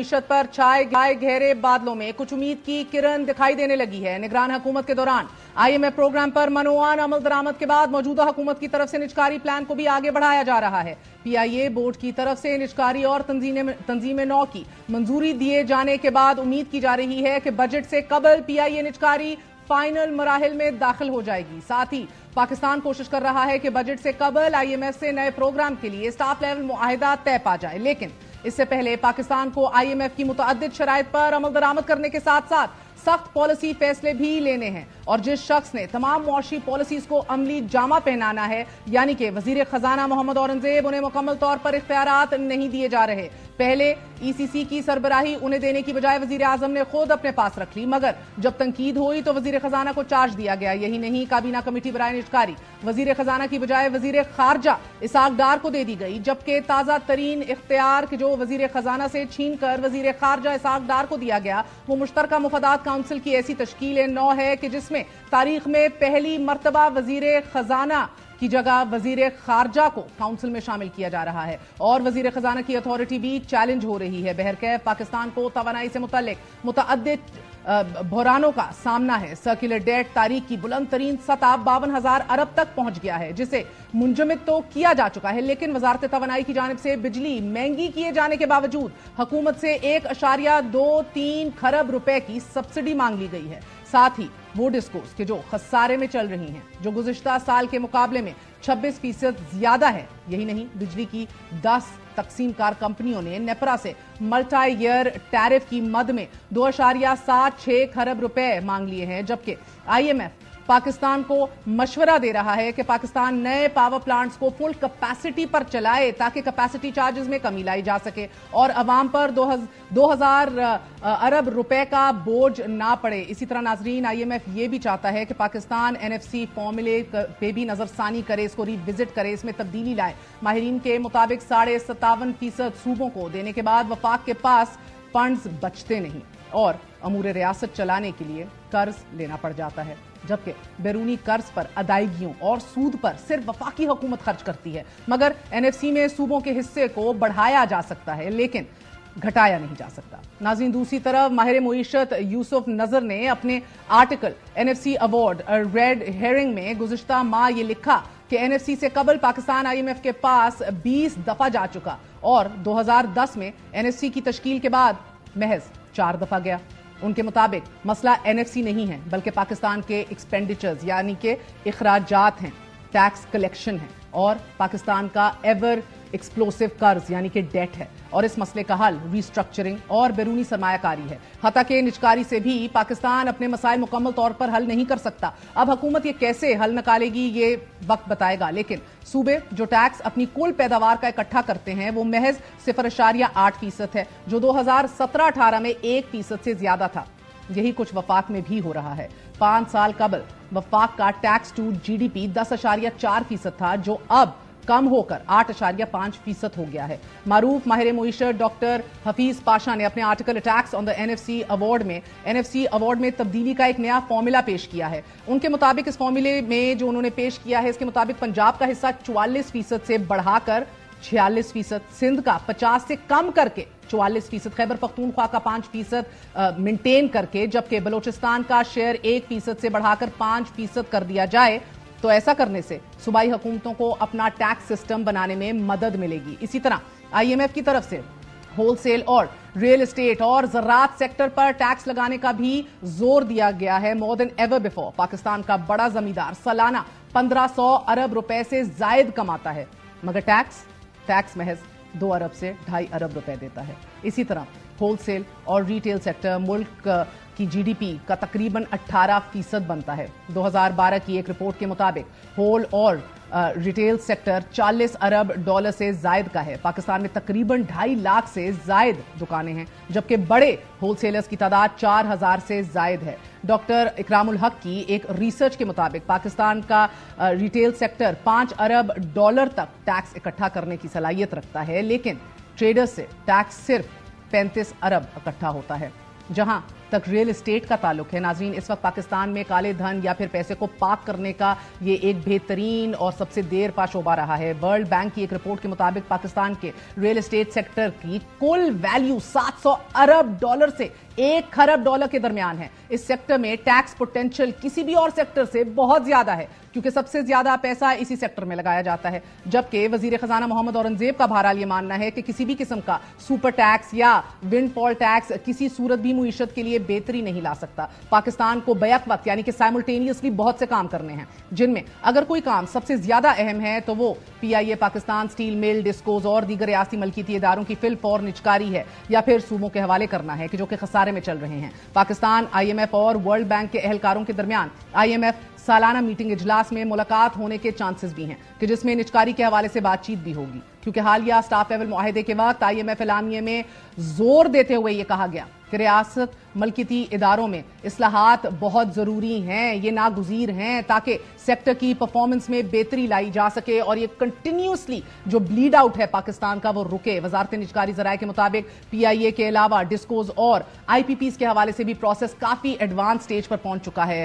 मुईशत पर छाए गहरे बादलों में कुछ उम्मीद की किरण दिखाई देने लगी है। निगरान हुकूमत के दौरान IMF प्रोग्राम पर मनोआन अमल दरामद के बाद मौजूदा हुकूमत की तरफ से निजकारी प्लान को भी आगे बढ़ाया जा रहा है। PIA बोर्ड की तरफ से निजकारी और तंजीम नौ की मंजूरी दिए जाने के बाद उम्मीद की जा रही है कि बजट से कबल PIA निजकारी फाइनल मराहिल में दाखिल हो जाएगी। साथ ही पाकिस्तान कोशिश कर रहा है कि बजट से कबल IMF से नए प्रोग्राम के लिए स्टाफ लेवल मुआहिदा तय पा जाए, लेकिन इससे पहले पाकिस्तान को IMF की मुतअद्दिद शराइत पर अमल दरामद करने के साथ साथ सख्त पॉलिसी फैसले भी लेने हैं। और जिस शख्स ने तमाम मुआशी पॉलिसीज को अमली जामा पहनाना है, यानी कि वजीर खजाना मोहम्मद औरंगजेब, उन्हें मुकम्मल तौर पर इख्तियारात नहीं दिए जा रहे। पहले ECC की सरबराही उन्हें देने की बजाय वजीर आजम ने खुद अपने पास रख ली, मगर जब तनकीद हुई तो वजीर खजाना को चार्ज दिया गया। यही नहीं, काबीना कमेटी बराए निजकारी वजीर खजाना की बजाय वजीर खारजा इसहाक डार को दे दी गई, जबकि ताज़ा तरीन इख्तियार जो वजीर खजाना से छीन कर वजीर खारजा इसहाक डार को दिया गया, वो मुश्तरका मुफादात काउंसिल की ऐसी तश्कील नौ है कि जिसमें तारीख में पहली मर्तबा वजीर खजाना की जगह वजीर खारजा को काउंसिल में शामिल किया जा रहा है और वजीर खजाना की अथॉरिटी भी चैलेंज हो रही है। बहरकैफ पाकिस्तान को तवानाई से मुतल्लिक मुतअद्दिद बहरानों का सामना है। सर्कुलर डेट तारीख की बुलंद तरीन सतह 52,000 अरब तक पहुंच गया है, जिसे मुंजमद तो किया जा चुका है, लेकिन वजारत तवानाई की जानिब से बिजली महंगी किए जाने के बावजूद हुकूमत से 1.23 खरब रुपए की सब्सिडी मांग ली गई है। साथ ही वो डिस्कोस के जो खसारे में चल रही हैं, जो गुज़िश्ता साल के मुकाबले में 26% ज्यादा है। यही नहीं, बिजली की 10 तकसीमकार कंपनियों ने नेपरा से मल्टी ईयर टैरिफ की मद में 2.76 खरब रुपए मांग लिए हैं, जबकि IMF पाकिस्तान को मशवरा दे रहा है कि पाकिस्तान नए पावर प्लांट्स को फुल कैपेसिटी पर चलाए ताकि कैपेसिटी चार्जेस में कमी लाई जा सके और अवाम पर 2000 अरब रुपए का बोझ ना पड़े। इसी तरह नाजरीन, IMF ये भी चाहता है कि पाकिस्तान NFC फॉर्मूले पे भी नजरसानी करे, इसको रिविजिट करे, इसमें तब्दीली लाए। माहिरीन के मुताबिक 57.5% सूबों को देने के बाद वफाक के पास फंड्स बचते नहीं और अमूर रियासत चलाने के लिए कर्ज लेना पड़ जाता है, जबकि बैरूनी कर्ज पर अदायगियों और सूद पर सिर्फ वफाकी हुकूमत खर्च करती है। मगर NFC में सूबों के हिस्से को बढ़ाया जा सकता है, लेकिन घटाया नहीं जा सकता। नाज़रीन, दूसरी तरफ माहिर मुईशत यूसुफ नजर ने अपने article NFC award red herring में गुज़िश्ता माह ये लिखा कि NFC से कबल पाकिस्तान IMF के पास 20 दफा जा चुका और 2010 में NFC की तश्कील के बाद महज 4 दफा गया। उनके मुताबिक मसला NFC नहीं है, बल्कि पाकिस्तान के एक्सपेंडिचर्स यानी कि इखराजात हैं, टैक्स कलेक्शन है और पाकिस्तान का एवर एक्सप्लोसिव कर्ज यानी कि डेट है। और इस मसले का हल रीस्ट्रक्चरिंग और बैरूनी सरमायाकारी है। हता के निजकारी से भी पाकिस्तान अपने मसाइल मुकम्मल तौर पर हल नहीं कर सकता। अब हुकूमत ये कैसे हल निकालेगी ये वक्त बताएगा, लेकिन सूबे जो टैक्स अपनी कुल पैदावार का इकट्ठा करते हैं वो महज 0.8% है, जो 2017-18 में 1% से ज्यादा था। यही कुछ वफाक में भी हो रहा है। 5 साल कबल वफाक का टैक्स टू GDP 10.4% था, जो अब कम होकर 8.5% हो गया है। मारूफ माहिर मुईशत डॉक्टर हफीज पाशा ने अपने article attacks on the NFC award में तब्दीली का एक नया फॉर्मूला पेश किया है। उनके मुताबिक इस फॉर्मूले में जो उन्होंने पेश किया है, इसके मुताबिक पंजाब का हिस्सा 44% से बढ़ाकर 46%, सिंध का 50 से कम करके 44%, खैबर पख्तूनख्वा का 5% मेंटेन करके, जबकि बलोचिस्तान का शेयर 1% से बढ़ाकर 5% कर दिया जाए। तो ऐसा करने से सूबाई हुकूमतों को अपना टैक्स सिस्टम बनाने में मदद मिलेगी। इसी तरह IMF की तरफ से होलसेल और रियल एस्टेट और ज़राअत सेक्टर पर टैक्स लगाने का भी जोर दिया गया है। More than ever before Pakistan का बड़ा जमींदार सालाना 1500 अरब रुपए से जायद कमाता है, मगर टैक्स महज 2 अरब से 2.5 अरब रुपए देता है। इसी तरह होलसेल और रिटेल सेक्टर मुल्क की GDP का तकरीबन 18% बनता है। 2012 की एक रिपोर्ट के मुताबिक होल और रिटेल सेक्टर $40 अरब से जायद का है। पाकिस्तान में तकरीबन 2.5 लाख से जायद दुकानें हैं, जबकि बड़े होलसेलर्स की तादाद 4,000 से जायद है। डॉक्टर इकरामुल हक की एक रिसर्च के मुताबिक पाकिस्तान का रिटेल सेक्टर $5 अरब तक टैक्स इकट्ठा करने की सलाहियत रखता है, लेकिन ट्रेडर्स से टैक्स सिर्फ 35 अरब इकट्ठा होता है। जहां तक रियल एस्टेट का ताल्लुक है। नाजरीन, इस वक्त पाकिस्तान में काले धन या फिर पैसे को पाक करने का ये एक बेहतरीन और सबसे देर पा शोबा रहा है। वर्ल्ड बैंक की एक रिपोर्ट के मुताबिक पाकिस्तान के रियल एस्टेट सेक्टर की कुल वैल्यू 700 अरब डॉलर से 1 खरब डॉलर के दरमियान है। इस सेक्टर में टैक्स पोटेंशियल किसी भी और सेक्टर से बहुत ज्यादा है, क्योंकि सबसे ज्यादा पैसा इसी सेक्टर में लगाया जाता है। जबकि वजीर खजाना मोहम्मद औरंगजेब का बहरहाल ये मानना है कि किसी भी किस्म का सुपर टैक्स या विंडफॉल टैक्स किसी सूरत भी मुईशत के लिए बेहतरी नहीं ला सकता। पाकिस्तान को बैक वक्त यानी कि साइमल्टेनियसली बहुत से काम करने हैं, जिनमें अगर कोई काम सबसे ज्यादा अहम है तो वो PIA Pakistan steel mill, discoms और दीगर रियासती मलकीती इदारों की फिल फौर निजकारी है, या फिर सूबों के हवाले करना है कि जो कि खसारे में चल रहे हैं। पाकिस्तान, IMF और वर्ल्ड बैंक के एहलकारों के दरमियान IMF सालाना मीटिंग इजलास में मुलाकात होने के चांसेस भी हैं कि जिसमें निजकारी के हवाले से बातचीत भी होगी, क्योंकि हालिया स्टाफ लेवल मुआहदे के वक्त IMF एलामिये में जोर देते हुए यह कहा गया कि रियासत मलकीती इदारों में इस्लाहात बहुत जरूरी हैं, ये नागुज़ीर हैं, ताकि सेक्टर की परफॉर्मेंस में बेहतरी लाई जा सके और ये कंटिन्यूसली जो ब्लीड आउट है पाकिस्तान का वो रुके। वजारत निजकारी ज़राए के मुताबिक PIA के अलावा डिस्कोज और IPPs के हवाले से भी प्रोसेस काफी एडवांस स्टेज पर पहुंच चुका है।